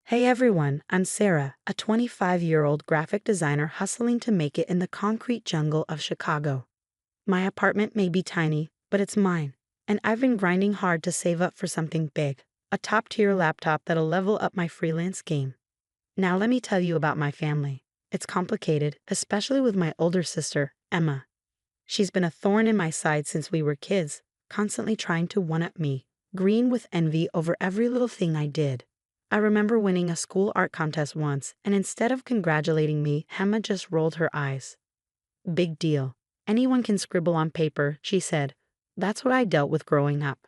Hey everyone, I'm Sarah, a 25-year-old graphic designer hustling to make it in the concrete jungle of Chicago. My apartment may be tiny, but it's mine, and I've been grinding hard to save up for something big, a top-tier laptop that'll level up my freelance game. Now let me tell you about my family. It's complicated, especially with my older sister, Emma. She's been a thorn in my side since we were kids, constantly trying to one-up me, green with envy over every little thing I did. I remember winning a school art contest once, and instead of congratulating me, Emma just rolled her eyes. Big deal. Anyone can scribble on paper, she said. That's what I dealt with growing up.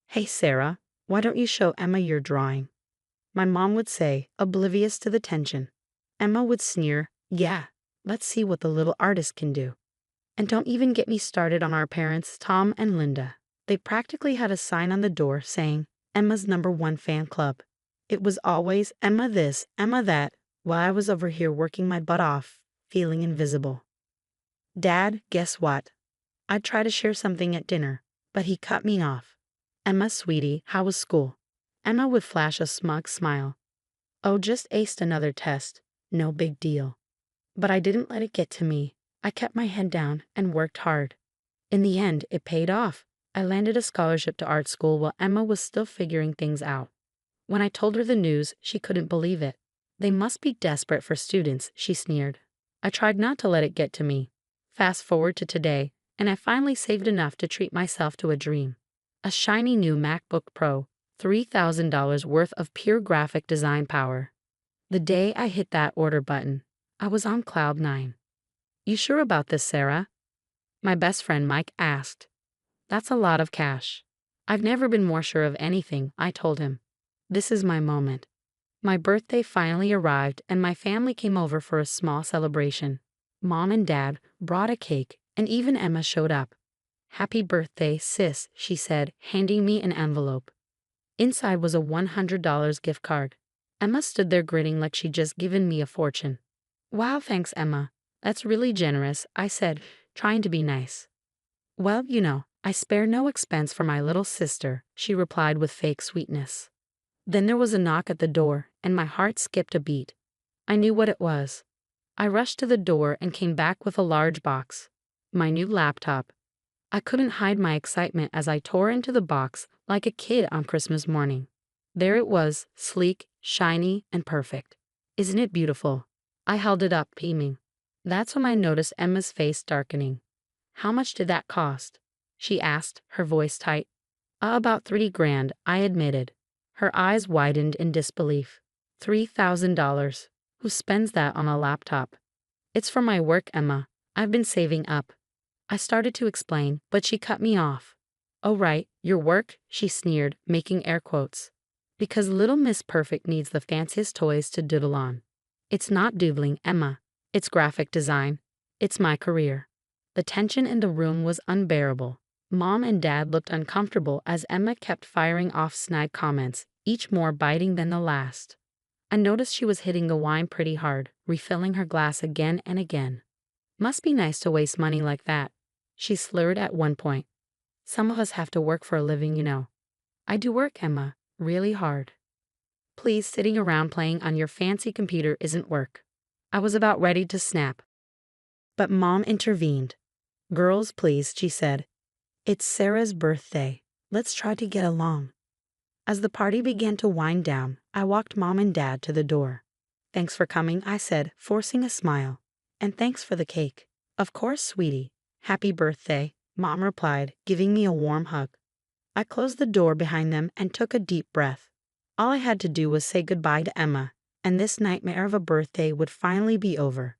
Hey Sarah, why don't you show Emma your drawing? My mom would say, oblivious to the tension. Emma would sneer, yeah, let's see what the little artist can do. And don't even get me started on our parents, Tom and Linda. They practically had a sign on the door saying, Emma's #1 fan club. It was always Emma this, Emma that, while I was over here working my butt off, feeling invisible. Dad, guess what? I'd try to share something at dinner, but he cut me off. Emma, sweetie, how was school? Emma would flash a smug smile. Oh, just aced another test. No big deal. But I didn't let it get to me. I kept my head down and worked hard. In the end, it paid off. I landed a scholarship to art school while Emma was still figuring things out. When I told her the news, she couldn't believe it. They must be desperate for students, she sneered. I tried not to let it get to me. Fast forward to today, and I finally saved enough to treat myself to a dream. A shiny new MacBook Pro, $3,000 worth of pure graphic design power. The day I hit that order button, I was on cloud 9. You sure about this, Sarah? My best friend Mike asked. That's a lot of cash. I've never been more sure of anything, I told him. This is my moment. My birthday finally arrived and my family came over for a small celebration. Mom and Dad brought a cake and even Emma showed up. Happy birthday, sis, she said, handing me an envelope. Inside was a $100 gift card. Emma stood there grinning like she'd just given me a fortune. Wow, thanks, Emma. That's really generous, I said, trying to be nice. Well, I spare no expense for my little sister, she replied with fake sweetness. Then there was a knock at the door, and my heart skipped a beat. I knew what it was. I rushed to the door and came back with a large box. My new laptop. I couldn't hide my excitement as I tore into the box like a kid on Christmas morning. There it was, sleek, shiny, and perfect. Isn't it beautiful? I held it up, beaming. That's when I noticed Emma's face darkening. How much did that cost? She asked, her voice tight. About $3,000, I admitted. Her eyes widened in disbelief. $3,000. Who spends that on a laptop? It's for my work, Emma. I've been saving up. I started to explain, but she cut me off. Oh right, your work, she sneered, making air quotes. Because little Miss Perfect needs the fanciest toys to doodle on. It's not doodling, Emma. It's graphic design. It's my career. The tension in the room was unbearable. Mom and Dad looked uncomfortable as Emma kept firing off snide comments, each more biting than the last. I noticed she was hitting the wine pretty hard, refilling her glass again and again. Must be nice to waste money like that, she slurred at one point. Some of us have to work for a living. I do work, Emma, really hard. Please, sitting around playing on your fancy computer isn't work. I was about ready to snap. But Mom intervened. Girls, please, she said. It's Sarah's birthday. Let's try to get along. As the party began to wind down, I walked Mom and Dad to the door. Thanks for coming, I said, forcing a smile. And thanks for the cake. Of course, sweetie. Happy birthday, Mom replied, giving me a warm hug. I closed the door behind them and took a deep breath. All I had to do was say goodbye to Emma, and this nightmare of a birthday would finally be over.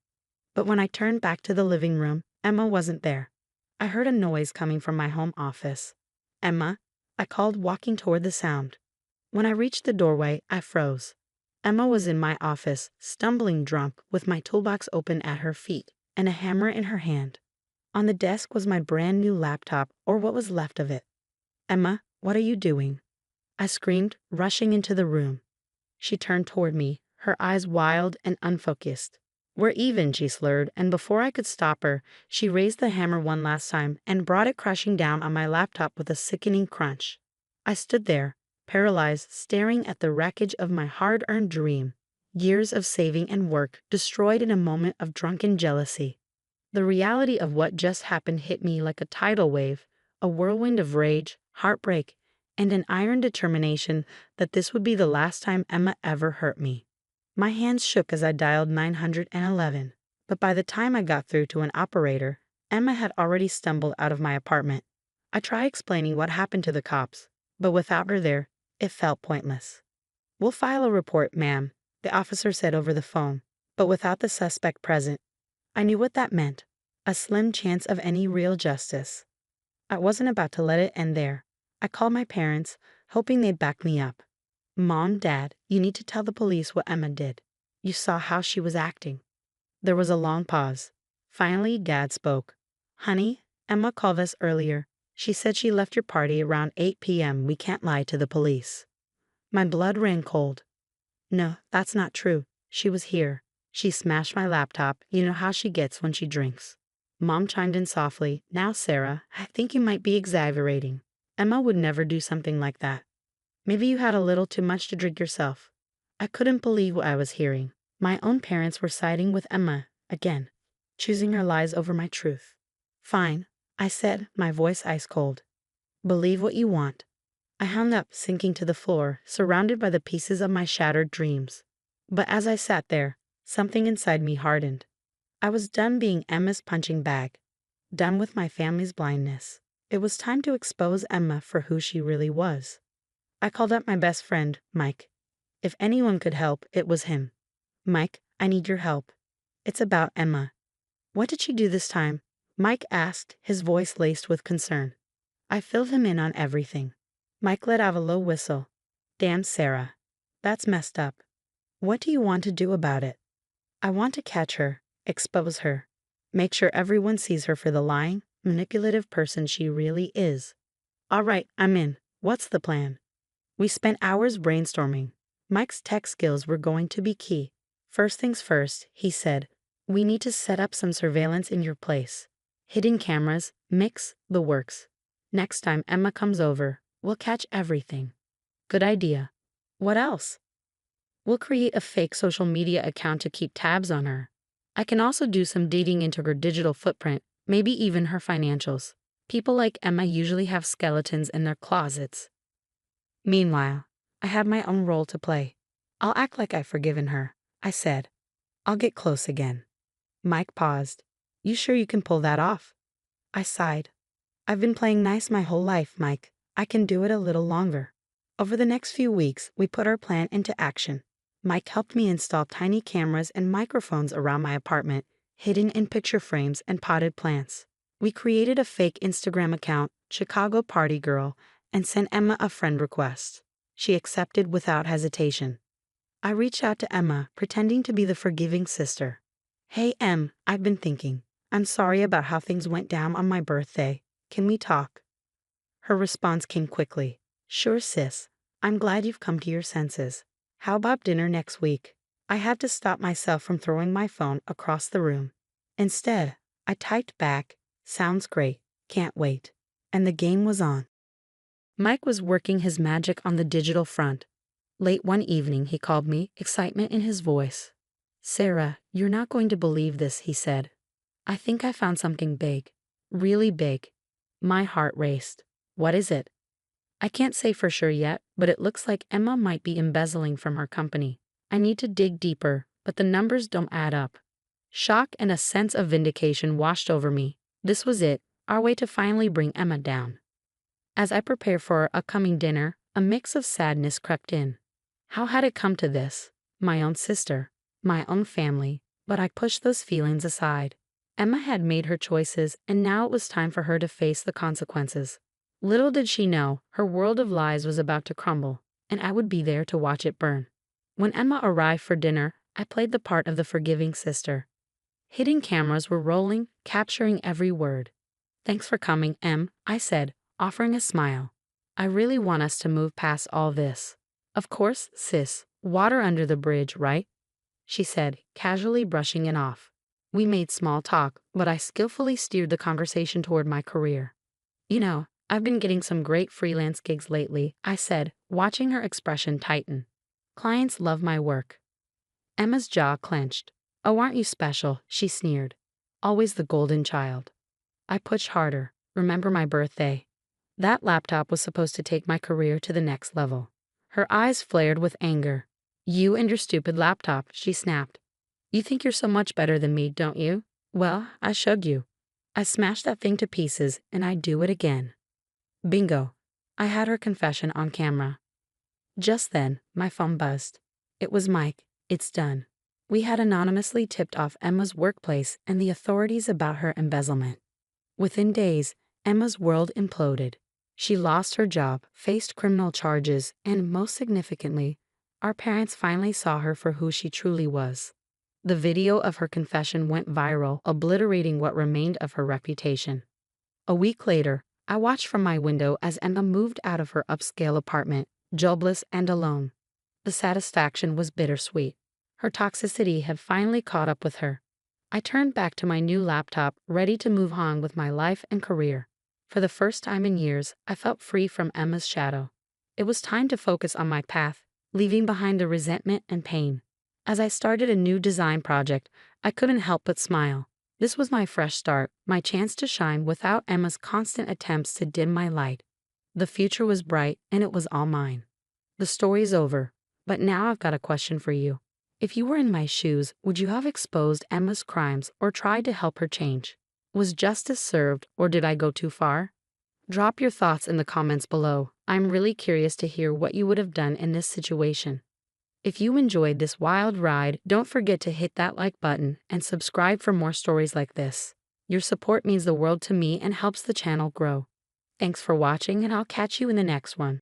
But when I turned back to the living room, Emma wasn't there. I heard a noise coming from my home office. Emma, I called, walking toward the sound. When I reached the doorway, I froze. Emma was in my office, stumbling drunk, with my toolbox open at her feet and a hammer in her hand. On the desk was my brand new laptop, or what was left of it. Emma, what are you doing? I screamed, rushing into the room. She turned toward me, her eyes wild and unfocused. We're even, she slurred, and before I could stop her, she raised the hammer one last time and brought it crashing down on my laptop with a sickening crunch. I stood there, paralyzed, staring at the wreckage of my hard-earned dream. Years of saving and work destroyed in a moment of drunken jealousy. The reality of what just happened hit me like a tidal wave, a whirlwind of rage, heartbreak, and an iron determination that this would be the last time Emma ever hurt me. My hands shook as I dialed 911, but by the time I got through to an operator, Emma had already stumbled out of my apartment. I tried explaining what happened to the cops, but without her there, it felt pointless. "We'll file a report, ma'am," the officer said over the phone, but without the suspect present. I knew what that meant, a slim chance of any real justice. I wasn't about to let it end there. I called my parents, hoping they'd back me up. "Mom, Dad, you need to tell the police what Emma did. You saw how she was acting." There was a long pause. Finally, Dad spoke. "Honey, Emma called us earlier. She said she left your party around 8 p.m. We can't lie to the police." My blood ran cold. "No, that's not true. She was here. She smashed my laptop. You know how she gets when she drinks." Mom chimed in softly. "Now, Sarah, I think you might be exaggerating. Emma would never do something like that. Maybe you had a little too much to drink yourself." I couldn't believe what I was hearing. My own parents were siding with Emma again, choosing her lies over my truth. "Fine," I said, my voice ice cold. "Believe what you want." I hung up, sinking to the floor, surrounded by the pieces of my shattered dreams. But as I sat there, something inside me hardened. I was done being Emma's punching bag, done with my family's blindness. It was time to expose Emma for who she really was. I called up my best friend, Mike. If anyone could help, it was him. "Mike, I need your help. It's about Emma." "What did she do this time?" Mike asked, his voice laced with concern. I filled him in on everything. Mike let out a low whistle. "Damn, Sarah. That's messed up. What do you want to do about it?" "I want to catch her, expose her, make sure everyone sees her for the lying, manipulative person she really is." "All right, I'm in. What's the plan?" We spent hours brainstorming. Mike's tech skills were going to be key. "First things first," he said, "we need to set up some surveillance in your place. Hidden cameras, mix, the works. Next time Emma comes over, we'll catch everything." "Good idea. What else?" "We'll create a fake social media account to keep tabs on her. I can also do some digging into her digital footprint, maybe even her financials. People like Emma usually have skeletons in their closets." Meanwhile, I had my own role to play. "I'll act like I've forgiven her," I said. "I'll get close again." Mike paused. "You sure you can pull that off?" I sighed. "I've been playing nice my whole life, Mike. I can do it a little longer." Over the next few weeks, we put our plan into action. Mike helped me install tiny cameras and microphones around my apartment, hidden in picture frames and potted plants. We created a fake Instagram account, Chicago Party Girl, and sent Emma a friend request. She accepted without hesitation. I reached out to Emma, pretending to be the forgiving sister. "Hey, Em, I've been thinking. I'm sorry about how things went down on my birthday. Can we talk?" Her response came quickly. "Sure, sis. I'm glad you've come to your senses. How about dinner next week?" I had to stop myself from throwing my phone across the room. Instead, I typed back, "Sounds great. Can't wait." And the game was on. Mike was working his magic on the digital front. Late one evening, he called me, excitement in his voice. "Sarah, you're not going to believe this," he said. "I think I found something big. Really big." My heart raced. "What is it?" "I can't say for sure yet, but it looks like Emma might be embezzling from her company. I need to dig deeper, but the numbers don't add up." Shock and a sense of vindication washed over me. This was it, our way to finally bring Emma down. As I prepared for our upcoming dinner, a mix of sadness crept in. How had it come to this? My own sister, my own family, but I pushed those feelings aside. Emma had made her choices, and now it was time for her to face the consequences. Little did she know, her world of lies was about to crumble, and I would be there to watch it burn. When Emma arrived for dinner, I played the part of the forgiving sister. Hidden cameras were rolling, capturing every word. "Thanks for coming, Em," I said, offering a smile. "I really want us to move past all this." "Of course, sis. Water under the bridge, right?" she said, casually brushing it off. We made small talk, but I skillfully steered the conversation toward my career. "You know, I've been getting some great freelance gigs lately," I said, watching her expression tighten. Clients love my work. Emma's jaw clenched. Oh, aren't you special? She sneered. Always the golden child. I pushed harder. Remember my birthday? That laptop was supposed to take my career to the next level. Her eyes flared with anger. You and your stupid laptop, she snapped. You think you're so much better than me, don't you? Well, I showed you. I smashed that thing to pieces, and I'd do it again. Bingo. I had her confession on camera. Just then, my phone buzzed. It was Mike. It's done. We had anonymously tipped off Emma's workplace and the authorities about her embezzlement. Within days, Emma's world imploded. She lost her job, faced criminal charges, and most significantly, our parents finally saw her for who she truly was. The video of her confession went viral, obliterating what remained of her reputation. A week later, I watched from my window as Emma moved out of her upscale apartment, jobless and alone. The satisfaction was bittersweet. Her toxicity had finally caught up with her. I turned back to my new laptop, ready to move on with my life and career. For the first time in years, I felt free from Emma's shadow. It was time to focus on my path, leaving behind the resentment and pain. As I started a new design project, I couldn't help but smile. This was my fresh start, my chance to shine without Emma's constant attempts to dim my light. The future was bright, and it was all mine. The story's over, but now I've got a question for you. If you were in my shoes, would you have exposed Emma's crimes or tried to help her change? Was justice served, or did I go too far? Drop your thoughts in the comments below. I'm really curious to hear what you would have done in this situation. If you enjoyed this wild ride, don't forget to hit that like button and subscribe for more stories like this. Your support means the world to me and helps the channel grow. Thanks for watching, and I'll catch you in the next one.